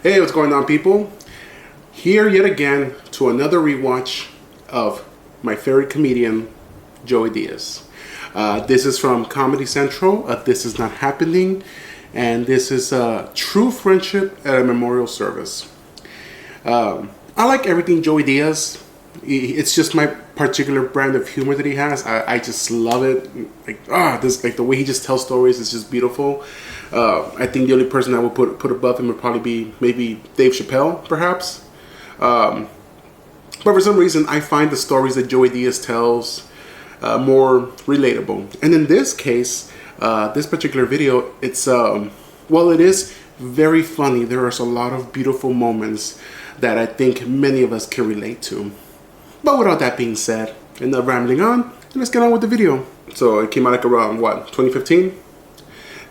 Hey, what's going on, people? Here yet again to another rewatch of my favorite comedian, Joey Diaz. This is from Comedy Central. This is Not Happening, and this is True Friendship at a Memorial Service. I like everything Joey Diaz. It's just my particular brand of humor that he has. I just love it. The way he just tells stories is just beautiful. I think the only person I would put above him would probably be maybe Dave Chappelle, perhaps. But for some reason, I find the stories that Joey Diaz tells more relatable. And in this case, this particular video, it's well, it is very funny. There are a lot of beautiful moments that I think many of us can relate to. But without that being said, enough rambling on, let's get on with the video. So it came out like around, what, 2015?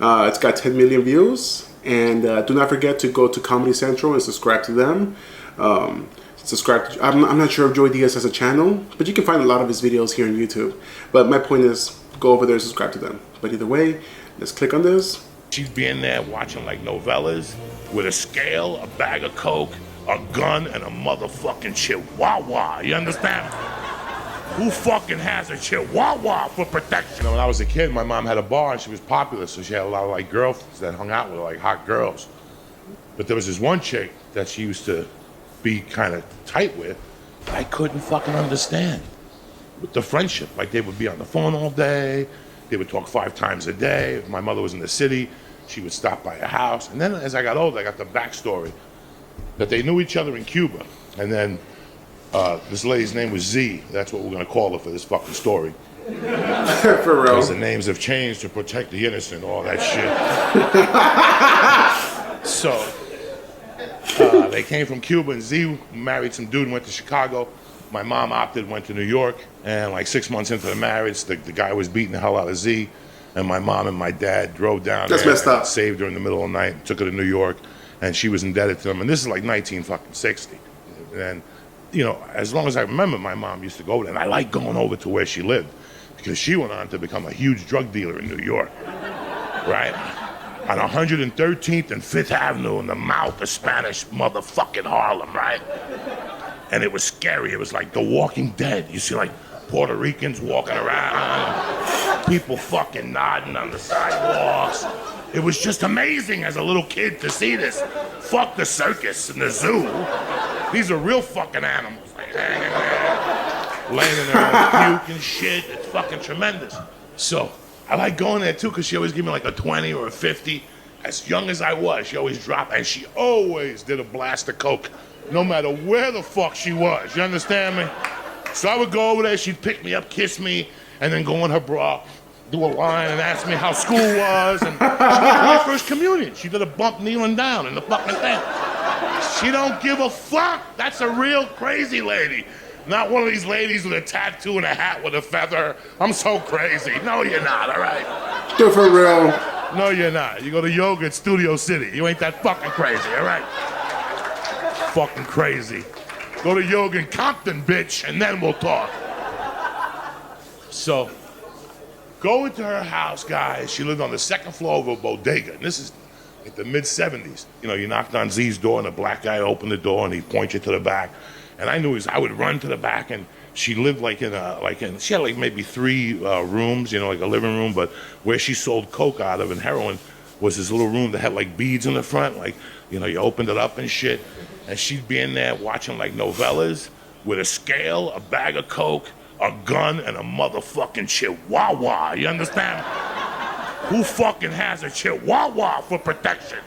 It's got 10 million views. And do not forget to go to Comedy Central and subscribe to them. Subscribe to, I'm not sure if Joey Diaz has a channel, but you can find a lot of his videos here on YouTube. But my point is, go over there and subscribe to them. But either way, let's click on this. She's being there watching like novellas with a scale, a bag of Coke, a gun, and a motherfucking chihuahua. You understand? Who fucking has a chihuahua for protection? You know, when I was a kid, my mom had a bar and she was popular, so she had a lot of like girlfriends that hung out with her, like hot girls. But there was this one chick that she used to be kind of tight with that I couldn't fucking understand. With the friendship, like they would be on the phone all day, they would talk 5 times a day. If my mother was in the city, she would stop by her house. And then as I got older, I got the backstory that they knew each other in Cuba. And then this lady's name was Z. That's what we're gonna call her for this fucking story. For real. Because the names have changed to protect the innocent, all that shit. So, they came from Cuba, and Z married some dude and went to Chicago. My mom opted, went to New York, and like 6 months into the marriage, the guy was beating the hell out of Z, and my mom and my dad drove down That's there messed up. Saved her in the middle of the night, took her to New York, and she was indebted to them. And this is like 1960. And, you know, as long as I remember, my mom used to go there, and I like going over to where she lived, because she went on to become a huge drug dealer in New York, right? On 113th and 5th Avenue in the mouth of Spanish motherfucking Harlem, right? And it was scary. It was like The Walking Dead. You see like Puerto Ricans walking around, people fucking nodding on the sidewalks. It was just amazing as a little kid to see this. Fuck the circus and the zoo. These are real fucking animals, like hanging there, laying in their own puke and shit. It's fucking tremendous. So I like going there too, because she always give me like a 20 or a 50. As young as I was, she always dropped, and she always did a blast of Coke, no matter where the fuck she was. You understand me? So I would go over there, she'd pick me up, kiss me, and then go in her bra, do a line, and ask me how school was. And she did my first communion. She did a bump kneeling down in the fucking thing. She don't give a fuck. That's a real crazy lady. Not one of these ladies with a tattoo and a hat with a feather. I'm so crazy. No, you're not, all right? Do for real. No, you're not. You go to yoga at Studio City. You ain't that fucking crazy, all right? Fucking crazy. Go to yoga in Compton, bitch, and then we'll talk. So, go into her house, guys. She lived on the 2nd floor of a bodega. And this is like the mid-70s. You know, you knocked on Z's door, and a black guy opened the door, and he'd point you to the back. And I knew I would run to the back, and she lived she had like maybe 3 rooms, you know, like a living room, but where she sold coke out of and heroin was this little room that had like beads in the front, like, you know, you opened it up and shit. And she'd be in there watching like novellas with a scale, a bag of Coke, a gun, and a motherfucking chihuahua. You understand? Who fucking has a chihuahua for protection?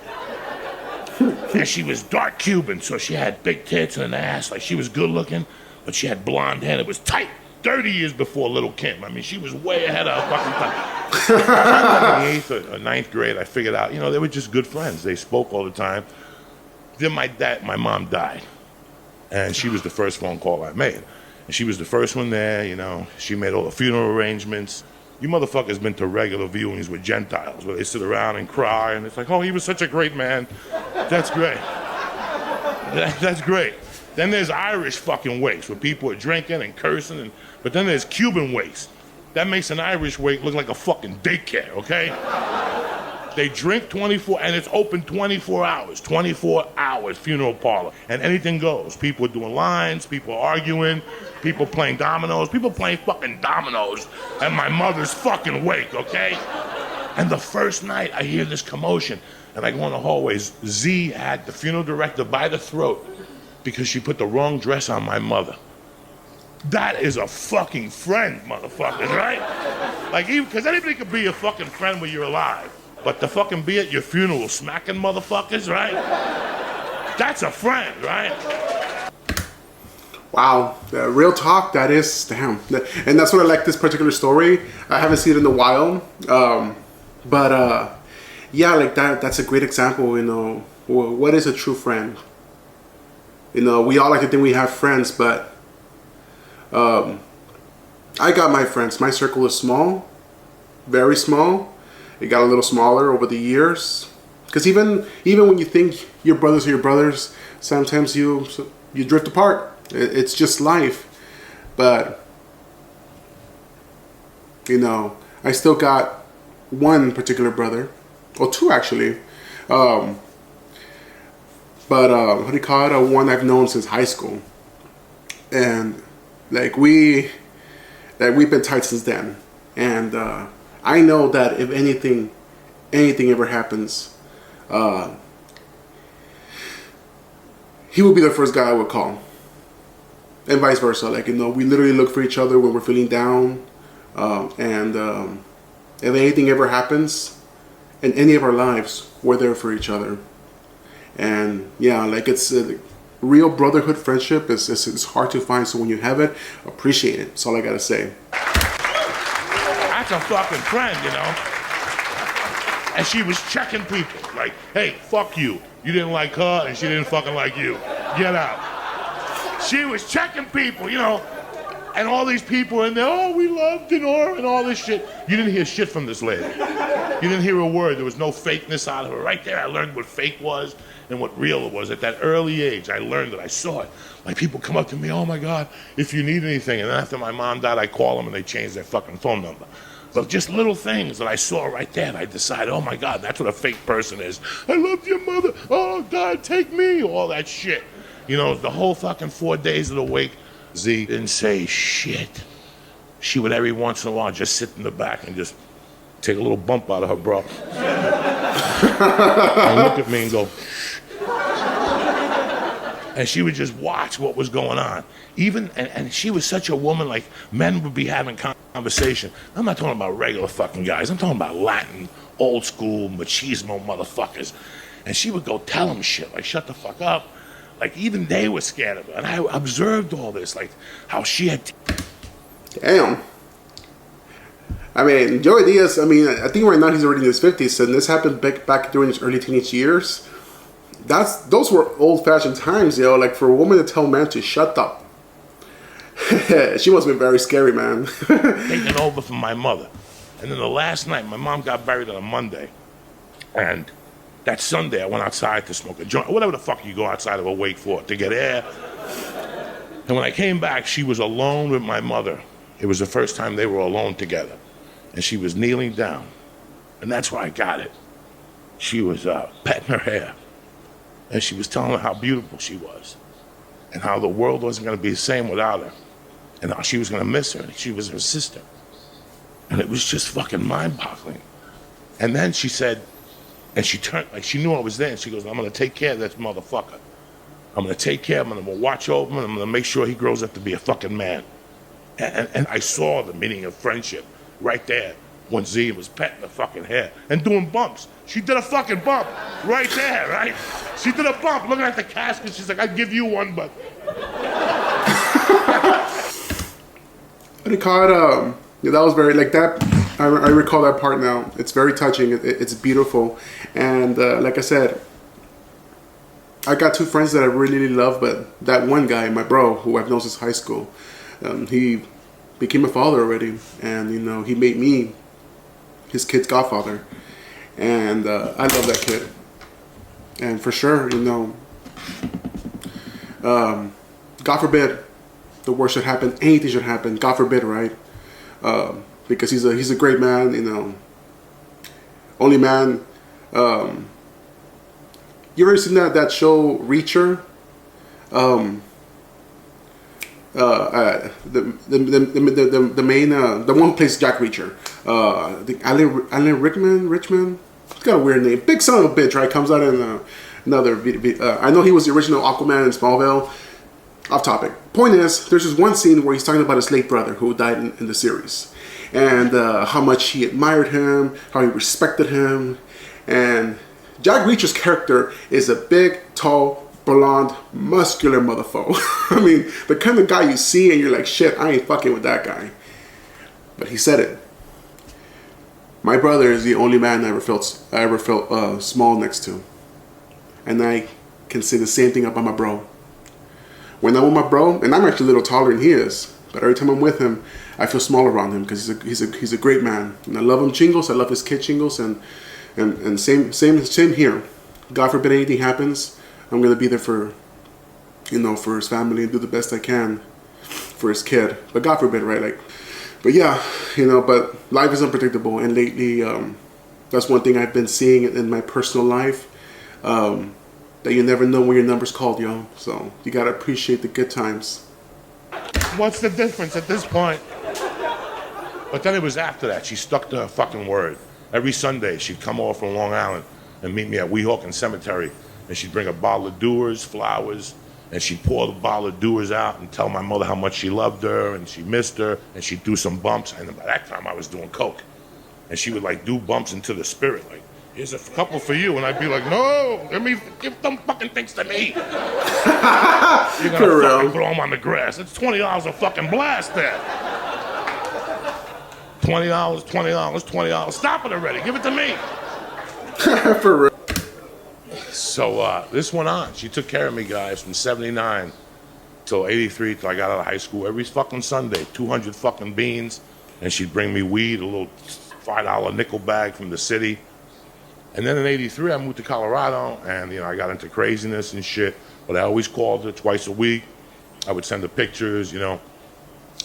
And she was dark Cuban, so she had big tits and an ass. Like, she was good looking, but she had blonde hair. It was tight. 30 years before Little Kim. I mean, she was way ahead of her fucking time. In the 8th or 9th grade, I figured out, you know, they were just good friends. They spoke all the time. Then my mom died. And she was the first phone call I made. And she was the first one there, you know. She made all the funeral arrangements. You motherfuckers been to regular viewings with Gentiles where they sit around and cry, and it's like, oh, he was such a great man. That's great. That's great. Then there's Irish fucking wakes where people are drinking and cursing, but then there's Cuban wakes. That makes an Irish wake look like a fucking daycare, okay? They drink 24, and it's open 24 hours. 24 hours, funeral parlor. And anything goes. People are doing lines, people are arguing, people playing dominoes, people playing fucking dominoes at my mother's fucking wake, okay? And the first night, I hear this commotion, and I go in the hallways. Z had the funeral director by the throat because she put the wrong dress on my mother. That is a fucking friend, motherfuckers, right? Like, even, because anybody could be a fucking friend when you're alive. But to fucking be at your funeral smacking motherfuckers, right? That's a friend, right? Wow, real talk, that is, damn. And that's what I like this particular story. I haven't seen it in a while. Yeah, like that's a great example, you know, what is a true friend? You know, we all like to think we have friends, but I got my friends. My circle is small, very small. It got a little smaller over the years. Because even when you think your brothers are your brothers, sometimes you drift apart. It's just life. But, you know, I still got one particular brother. Well, two actually. What do you call it? One I've known since high school. And like we've been tight since then. And I know that if anything ever happens, he would be the first guy I would call. And vice versa. Like, you know, we literally look for each other when we're feeling down. If anything ever happens in any of our lives, we're there for each other. And yeah, like it's real brotherhood friendship is hard to find. So when you have it, appreciate it. That's all I gotta say. That's a fucking friend, you know? And she was checking people. Like, hey, fuck you. You didn't like her, and she didn't fucking like you. Get out. She was checking people, you know? And all these people in there, oh, we love Denora and all this shit. You didn't hear shit from this lady. You didn't hear a word. There was no fakeness out of her. Right there, I learned what fake was and what real it was. At that early age, I learned it. I saw it. Like, people come up to me, oh my God, if you need anything. And then after my mom died, I call them and they changed their fucking phone number. But just little things that I saw right there, and I decided, oh my God, that's what a fake person is. I loved your mother. Oh God, take me. All that shit. You know, the whole fucking 4 days of the wake, Z didn't say shit. She would every once in a while just sit in the back and just take a little bump out of her bra. And look at me and go, and she would just watch what was going on. And she was such a woman, like men would be having conversation. I'm not talking about regular fucking guys. I'm talking about Latin, old school, machismo motherfuckers. And she would go tell them shit, like shut the fuck up. Like even they were scared of her. And I observed all this, like how she had... Damn. I mean, Joey Diaz, I mean, I think right now he's already in his 50s, and this happened back during his early teenage years. Those were old-fashioned times, yo. Like, for a woman to tell men to shut up. She must have been very scary, man. Taking over from my mother. And then the last night, my mom got buried on a Monday. And that Sunday, I went outside to smoke a joint, whatever the fuck you go outside of a wake for, to get air. And when I came back, she was alone with my mother. It was the first time they were alone together. And she was kneeling down. And that's where I got it. She was petting her hair. And she was telling her how beautiful she was. And how the world wasn't going to be the same without her. And how she was going to miss her. And she was her sister. And it was just fucking mind-boggling. And then she said, and she turned, like she knew I was there, and she goes, I'm going to take care of this motherfucker. I'm going to take care of him, and I'm going to watch over him, and I'm going to make sure he grows up to be a fucking man. And I saw the meaning of friendship right there when Z was petting her fucking hair and doing bumps. She did a fucking bump right there, right? She did a bump looking at the casket. She's like, I'd give you one, but... What do you call it? Yeah, that was very, like that, I recall that part now. It's very touching. It's beautiful. And like I said, I got two friends that I really love, but that one guy, my bro, who I've known since high school, he became a father already. And, you know, he made me his kid's godfather. And I love that kid. And for sure, you know, God forbid the worst should happen, anything should happen, God forbid, right? Because he's a great man, you know. Only man You ever seen that show Reacher? The main the one who plays Jack Reacher. I think Alan Richman. He's got a weird name. Big son of a bitch, right? Comes out in another. I know he was the original Aquaman in Smallville. Off topic. Point is, there's this one scene where he's talking about his late brother who died in the series, and how much he admired him, how he respected him, and Jack Reacher's character is a big, tall, blonde, muscular motherfucker. I mean, the kind of guy you see and you're like, shit, I ain't fucking with that guy. But he said it. My brother is the only man I ever felt small next to, and I can say the same thing about my bro. When I'm with my bro, and I'm actually a little taller than he is, but every time I'm with him, I feel small around him because he's a great man, and I love him chingos. I love his kid chingos, and same here. God forbid anything happens, I'm gonna be there for his family and do the best I can for his kid. But God forbid, right? Like, but yeah, but life is unpredictable, and lately, that's one thing I've been seeing in my personal life. That you never know when your number's called, yo. So you gotta appreciate the good times. What's the difference at this point? But then it was after that. She stuck to her fucking word. Every Sunday, she'd come over from Long Island and meet me at Weehawken Cemetery. And she'd bring a bottle of Dewar's, flowers, and she'd pour the bottle of Dewar's out and tell my mother how much she loved her and she missed her. And she'd do some bumps. And by that time, I was doing coke. And she would, do bumps into the spirit, here's a couple for you. And I'd be like, no, give them fucking things to me. You're gonna fucking throw them on the grass. It's $20 a fucking blast there. $20. Stop it already. Give it to me. For real. So this went on. She took care of me, guys, from 79 till 83, till I got out of high school. Every fucking Sunday, 200 fucking beans. And she'd bring me weed, a little $5 nickel bag from the city. And then in 83, I moved to Colorado, and, I got into craziness and shit. But I always called her twice a week. I would send her pictures, And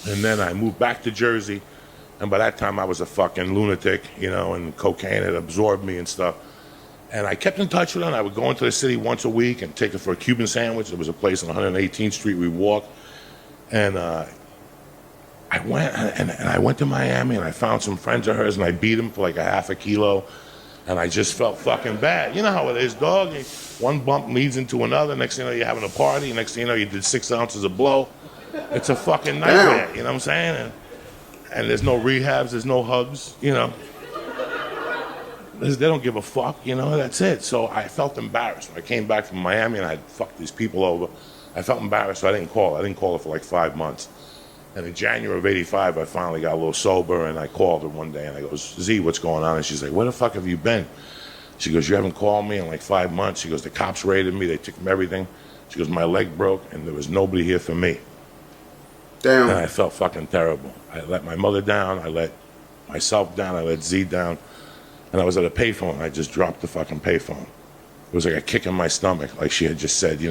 then I moved back to Jersey. And by that time, I was a fucking lunatic, and cocaine had absorbed me and stuff. And I kept in touch with her, and I would go into the city once a week and take her for a Cuban sandwich. There was a place on 118th Street we walked. And I went to Miami, and I found some friends of hers, and I beat them for a half a kilo. And I just felt fucking bad. You know how it is, dog. One bump leads into another. Next thing you know, you're having a party. Next thing you know, you did 6 ounces of blow. It's a fucking nightmare, you know what I'm saying? And there's no rehabs, there's no hugs, They don't give a fuck, that's it. So I felt embarrassed. When I came back from Miami and I'd fucked these people over, I felt embarrassed, so I didn't call her. I didn't call her for 5 months. And in January of 85, I finally got a little sober, and I called her one day, and I goes, Z, what's going on? And she's like, where the fuck have you been? She goes, you haven't called me in 5 months. She goes, the cops raided me. They took everything. She goes, my leg broke, and there was nobody here for me. Damn. And I felt fucking terrible. I let my mother down. I let myself down. I let Z down. And I was at a payphone, and I just dropped the fucking payphone. It was like a kick in my stomach, like she had just said,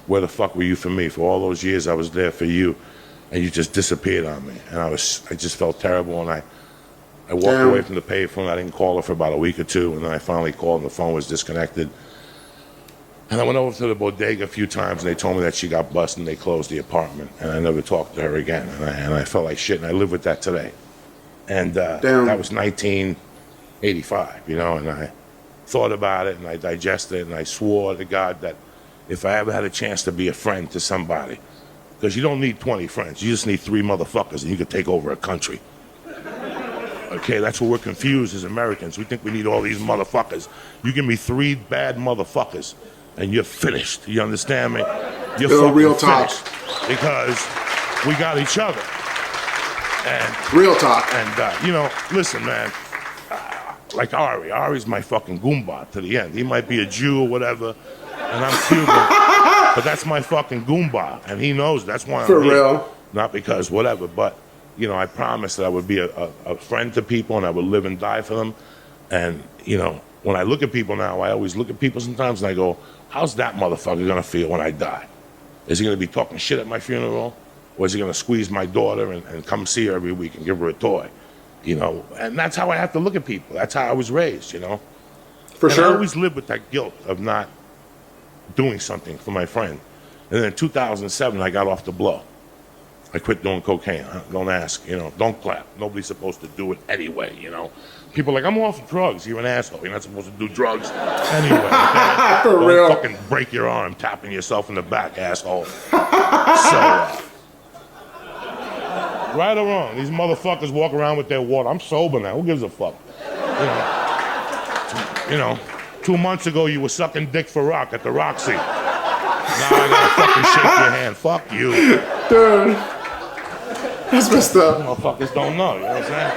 where the fuck were you for me? For all those years I was there for you. And you just disappeared on me. And I just felt terrible, and I walked away from the payphone. I didn't call her for about a week or two, and then I finally called, and the phone was disconnected. And I went over to the bodega a few times, and they told me that she got busted, and they closed the apartment, and I never talked to her again. And I felt like shit, and I live with that today. And that was 1985, and I thought about it, and I digested it, and I swore to God that if I ever had a chance to be a friend to somebody, because you don't need 20 friends. You just need 3 motherfuckers, and you could take over a country. Okay, that's what we're confused as Americans. We think we need all these motherfuckers. You give me 3 bad motherfuckers, and you're finished. You understand me? You're fucking real talk. finished. Because we got each other. And real talk. And, listen, man. Like Ari. Ari's my fucking Goomba to the end. He might be a Jew or whatever, and I'm Cuban. But that's my fucking Goomba, and he knows that's why I'm For here. real. Not because whatever, but, I promised that I would be a friend to people, and I would live and die for them. And, when I look at people now, I always look at people sometimes, and I go, how's that motherfucker going to feel when I die? Is he going to be talking shit at my funeral? Or is he going to squeeze my daughter and come see her every week and give her a toy? And that's how I have to look at people. That's how I was raised, For and sure. I always lived with that guilt of not doing something for my friend. And then in 2007, I got off the blow. I quit doing cocaine. Don't ask, don't clap. Nobody's supposed to do it anyway, People are like, I'm off drugs. You're an asshole. You're not supposed to do drugs anyway. Okay? For Don't real. fucking break your arm tapping yourself in the back, asshole. Right or wrong, these motherfuckers walk around with their water. I'm sober now. Who gives a fuck? 2 months ago you were sucking dick for rock at the Roxy. Now I gotta fucking shake your hand. Fuck you. Dude. That's messed up. Motherfuckers don't know, you know what I'm saying?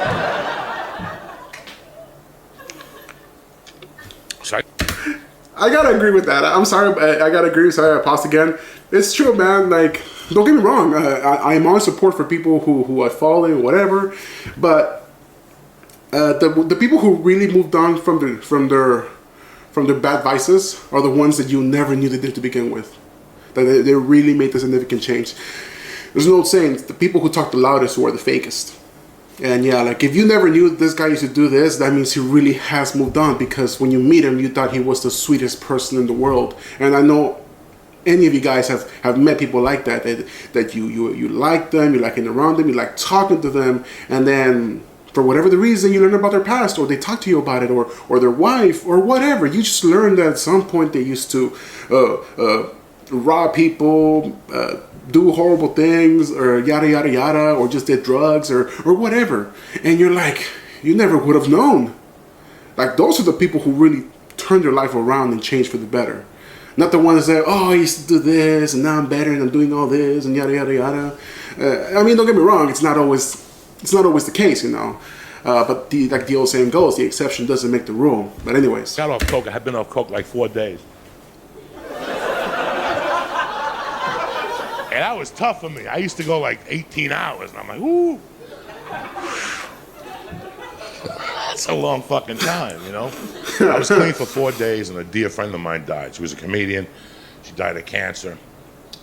I gotta agree with that. I'm sorry, I gotta agree. Sorry, I paused again. It's true, man. Like, don't get me wrong. I am on support for people who I follow and whatever, but the people who really moved on from their bad vices are the ones that you never knew they did to begin with. That they really made a significant change. There's an old saying: the people who talk the loudest who are the fakest. And yeah, like if you never knew this guy used to do this, that means he really has moved on, because when you meet him, you thought he was the sweetest person in the world. And I know any of you guys have met people like that you like them, you like hanging around them, you like talking to them, and then for whatever the reason, you learn about their past, or they talk to you about it, or their wife, or whatever. You just learn that at some point they used to rob people, do horrible things, or yada yada yada, or just did drugs, or whatever. And you're like, you never would have known. Like, those are the people who really turn their life around and change for the better. Not the ones that, oh, I used to do this, and now I'm better, and I'm doing all this, and yada yada yada. I mean, don't get me wrong, it's not always the case, But like the old saying goes, the exception doesn't make the rule. But anyways, Got off coke. I had been off coke like 4 days. And that was tough for me. I used to go like 18 hours, and I'm like, ooh. That's a long fucking time, I was clean for 4 days, and a dear friend of mine died. She was a comedian. She died of cancer.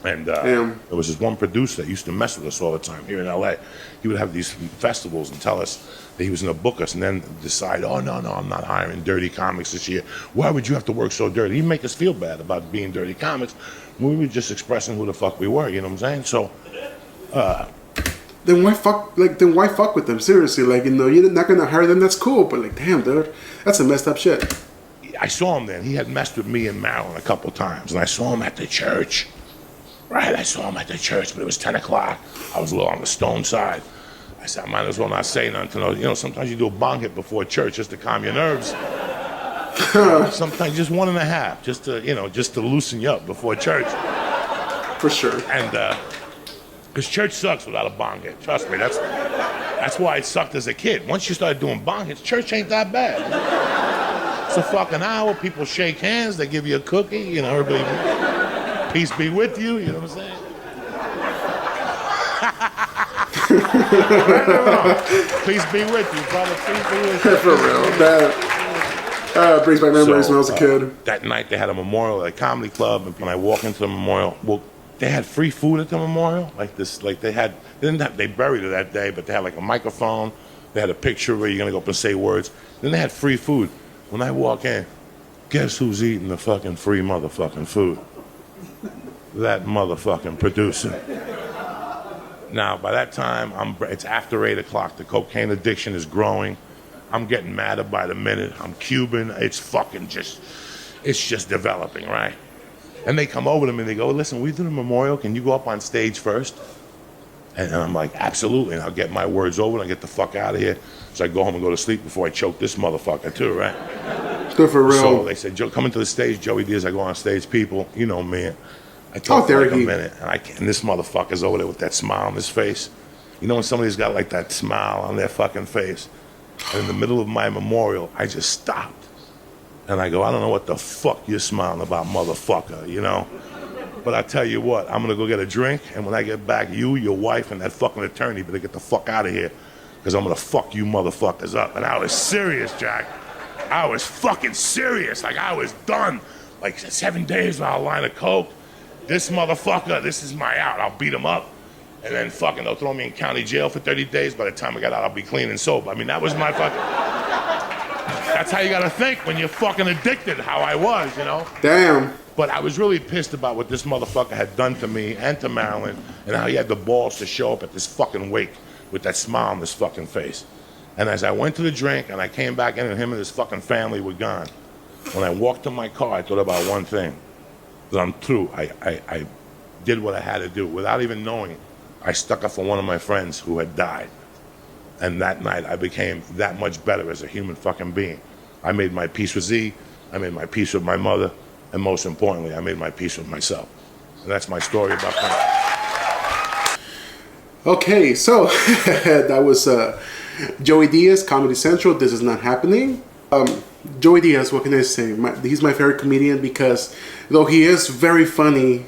And there was this one producer that used to mess with us all the time here in LA. He would have these festivals and tell us that he was going to book us, and then decide, oh, no, I'm not hiring dirty comics this year. Why would you have to work so dirty? He'd make us feel bad about being dirty comics. We were just expressing who the fuck we were, you know what I'm saying? So, then why fuck with them? Seriously, you're not gonna hire them. That's cool, but like, damn, dude, that's a messed up shit. I saw him then. He had messed with me and Marilyn a couple times, and I saw him at the church. Right, I saw him at the church, but it was 10 o'clock. I was a little on the stone side. I said, I might as well not say nothing to know. Sometimes you do a bong hit before church just to calm your nerves. Sometimes just 1.5, just to loosen you up before church. For sure. And because church sucks without a bong hit. Trust me, that's why it sucked as a kid. Once you started doing bong hits, church ain't that bad. It's a fucking hour. People shake hands. They give you a cookie. Everybody, peace be with you. You know what I'm saying? Right or wrong? Peace be with you, brother. Peace be with you. For real. That brings back memories when I was a kid. That night they had a memorial at a comedy club, and when I walk into the memorial, they had free food at the memorial. They buried her that day, but they had like a microphone. They had a picture where you're gonna go up and say words. Then they had free food. When I walk in, guess who's eating the fucking free motherfucking food? That motherfucking producer. Now, by that time, it's after 8 o'clock. The cocaine addiction is growing. I'm getting madder by the minute. I'm Cuban. It's just developing, right? And they come over to me and they go, listen, we do the memorial. Can you go up on stage first? And I'm like, absolutely. And I'll get my words over and I'll get the fuck out of here. So I go home and go to sleep before I choke this motherfucker too, right? Good for real. So they said, Joe, come into the stage. Joey Diaz, I go on stage. People, you know me. I talk for like a minute. And this motherfucker's over there with that smile on his face. You know when somebody's got like that smile on their fucking face? And in the middle of my memorial, I just stopped. And I go, I don't know what the fuck you're smiling about, motherfucker, But I tell you what, I'm going to go get a drink, and when I get back, you, your wife, and that fucking attorney better get the fuck out of here, because I'm going to fuck you motherfuckers up. And I was serious, Jack. I was fucking serious. Like, I was done. Like, 7 days without a line of coke. This motherfucker, this is my out. I'll beat him up. And then fucking they'll throw me in county jail for 30 days. By the time I got out, I'll be clean and sober. I mean, that was my fucking... That's how you gotta think when you're fucking addicted, how I was, you know? Damn. But I was really pissed about what this motherfucker had done to me and to Marilyn, and how he had the balls to show up at this fucking wake with that smile on his fucking face. And as I went to the drink and I came back in and him and his fucking family were gone, when I walked to my car, I thought about one thing, that I'm through. I did what I had to do. Without even knowing it, I stuck up for one of my friends who had died. And that night, I became that much better as a human fucking being. I made my peace with Z, I made my peace with my mother, and most importantly, I made my peace with myself. And that's my story about that. Okay, so that was Joey Diaz, Comedy Central, This Is Not Happening. Joey Diaz, what can I say? He's my favorite comedian because though he is very funny,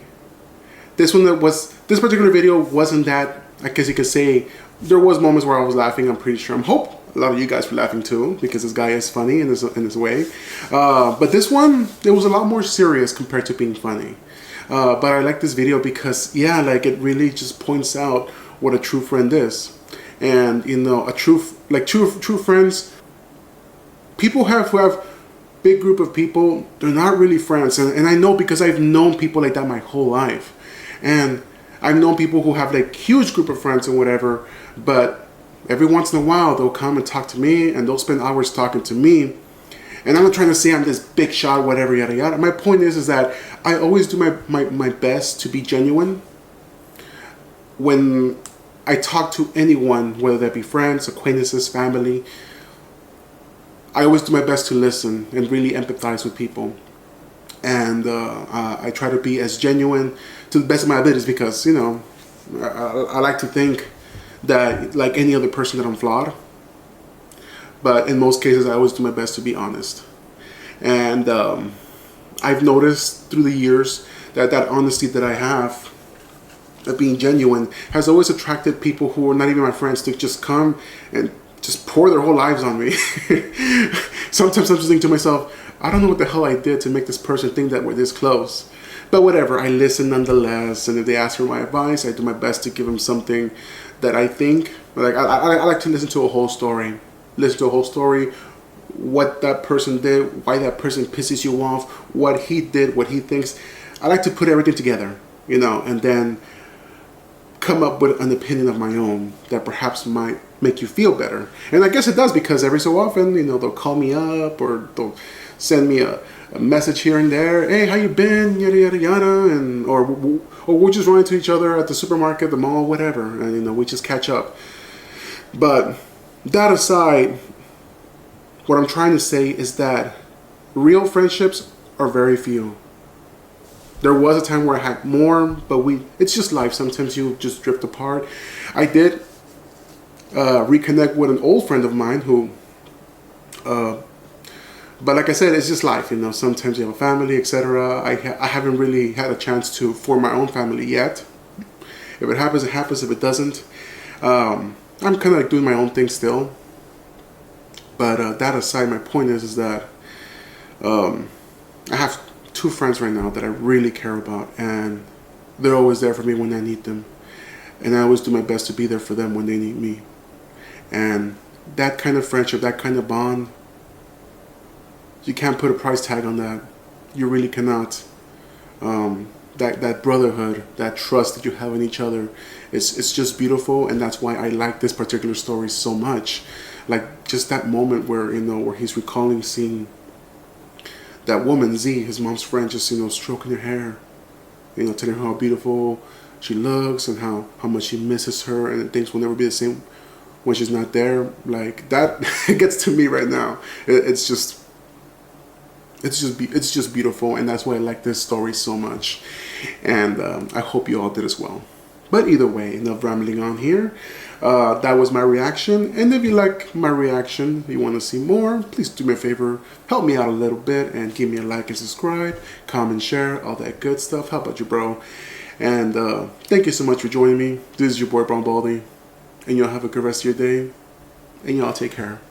this particular video wasn't that, I guess you could say, there was moments where I was laughing, I'm pretty sure. I hope a lot of you guys were laughing too, because this guy is funny in his way. But this one, it was a lot more serious compared to being funny. But I like this video because, yeah, like it really just points out what a true friend is. And, you know, true friends, people who have big group of people, they're not really friends. And I know because I've known people like that my whole life. And I've known people who have like huge group of friends and whatever, but every once in a while they'll come and talk to me and they'll spend hours talking to me. And I'm not trying to say I'm this big shot, whatever, yada yada. My point is that I always do my best to be genuine when I talk to anyone, whether that be friends, acquaintances, family. I always do my best to listen and really empathize with people. And I try to be as genuine to the best of my abilities because, you know, I like to think that like any other person that I'm flawed. But in most cases, I always do my best to be honest. And I've noticed through the years that honesty that I have, of being genuine, has always attracted people who are not even my friends to just come and just pour their whole lives on me. Sometimes I'm just thinking to myself, I don't know what the hell I did to make this person think that we're this close. But whatever, I listen nonetheless, and if they ask for my advice, I do my best to give them something that I think. Like I like to listen to a whole story. What that person did, why that person pisses you off, what he did, what he thinks. I like to put everything together, you know, and then come up with an opinion of my own that perhaps might make you feel better. And I guess it does, because every so often, you know, they'll call me up or they'll send me a message here and there. Hey, how you been? Yada yada yada. And or we'll just run into each other at the supermarket, the mall, whatever, and you know, we just catch up. But that aside, what I'm trying to say is that real friendships are very few. There was a time where I had more, but it's just life. Sometimes you just drift apart. I did reconnect with an old friend of mine who, but like I said, it's just life, you know. Sometimes you have a family, etc. I haven't really had a chance to form my own family yet. If it happens, it happens. If it doesn't, I'm kind of like doing my own thing still. But that aside, my point is that I have two friends right now that I really care about, and they're always there for me when I need them, and I always do my best to be there for them when they need me. And that kind of friendship, that kind of bond, you can't put a price tag on that. You really cannot. That brotherhood, that trust that you have in each other, it's just beautiful, and that's why I like this particular story so much. Like just that moment where, you know, where he's recalling seeing that woman, Z, his mom's friend, just, you know, stroking her hair, you know, telling her how beautiful she looks and how much he misses her and things will never be the same when she's not there. Like that, it gets to me right now. It's just beautiful, and that's why I like this story so much. And I hope you all did as well. But either way, enough rambling on here. That was my reaction, and if you like my reaction, you want to see more, please do me a favor, help me out a little bit and give me a like and subscribe, comment, share, all that good stuff. How about you, bro? And thank you so much for joining me. This is your boy Brown Baldy, and y'all have a good rest of your day, and y'all take care.